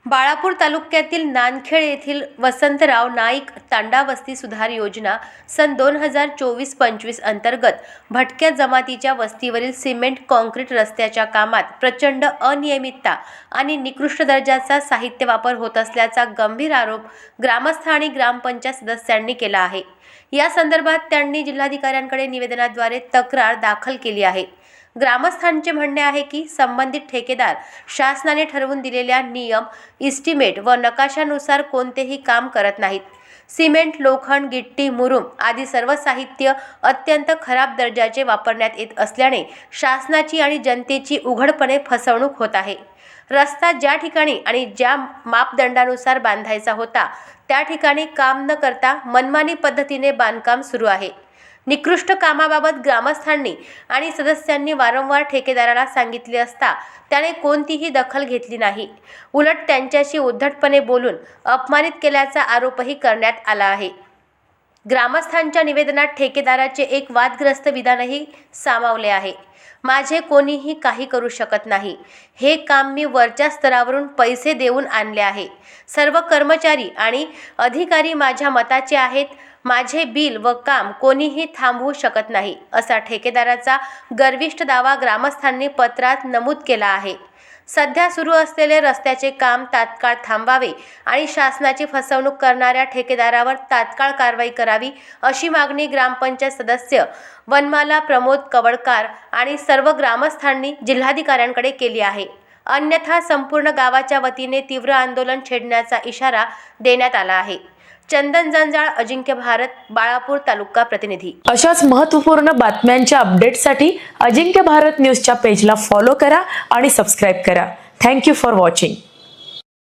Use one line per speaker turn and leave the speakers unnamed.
बाळापूर तालुक्यातील नानखेड येथील वसंतराव नाईक तांडा वस्ती सुधार योजना सन 2024-25 अंतर्गत भटक्या जमातीच्या वस्तीवरील सिमेंट कॉन्क्रीट रस्त्याच्या कामात प्रचंड अनियमितता आणि निकृष्ट दर्जाचा साहित्य वापर होत असल्याचा गंभीर आरोप ग्रामस्थ आणि ग्रामपंचायत सदस्यांनी केला आहे। या संदर्भात त्यांनी जिल्हाधिकाऱ्यांकडे निवेदनाद्वारे तक्रार दाखल केली आहे। ग्रामस्थांचे म्हणणे आहे की संबंधित ठेकेदार शासनाने ठरवून दिलेल्या नियम, इस्टिमेट व नकाशानुसार कोणतेही काम करत नाहीत। सिमेंट, लोखंड, गिट्टी, मुरुम आदी सर्व साहित्य अत्यंत खराब दर्जाचे वापरण्यात येत असल्याने शासनाची आणि जनतेची उघडपणे फसवणूक होत आहे। रस्ता ज्या ठिकाणी आणि ज्या मापदंडानुसार बांधायचा होता त्या ठिकाणी काम न करता मनमानी पद्धतीने बांधकाम सुरू आहे। निकृष्ट कामाबाबत ग्रामस्थांनी आणि सदस्यांनी वारंवार ठेकेदाराला सांगितले असता त्याने कोणतीही दखल घेतली नाही। उलट त्यांच्याशी उद्धटपणे बोलून अपमानित केल्याचा आरोपही करण्यात आला आहे। ग्रामस्थांच्या निवेदनात ठेकेदाराचे एक वादग्रस्त विधानही सामावले आहे। माझे कोणीही काही करू शकत नाही। हे काम मी वरच्या स्तरावरून पैसे देऊन आणले आहे। सर्व कर्मचारी आणि अधिकारी माझ्या मताचे आहेत। माझे बिल व काम कोणीही थांबवू शकत नाही, असा ठेकेदाराचा गर्विष्ठ दावा ग्रामस्थांनी पत्रात नमूद केला आहे। सध्या सुरू असलेले रस्त्याचे काम तात्काळ थांबावे आणि शासनाची फसवणूक करणाऱ्या ठेकेदारावर तात्काळ कारवाई करावी, अशी मागणी ग्रामपंचायत सदस्य वनमाला प्रमोद कवडकार आणि सर्व ग्रामस्थांनी जिल्हाधिकाऱ्यांकडे केली आहे। अन्यथा संपूर्ण गावाच्या वतीने तीव्र आंदोलन छेडण्याचा इशारा देण्यात आला आहे। चंदन जंजाळ, अजिंक्य भारत, बाळापूर तालुका प्रतिनिधी।
अशाच महत्त्वपूर्ण बातम्यांच्या अपडेटसाठी अजिंक्य भारत न्यूजच्या पेजला फॉलो करा आणि सबस्क्राइब करा। Thank you for watching.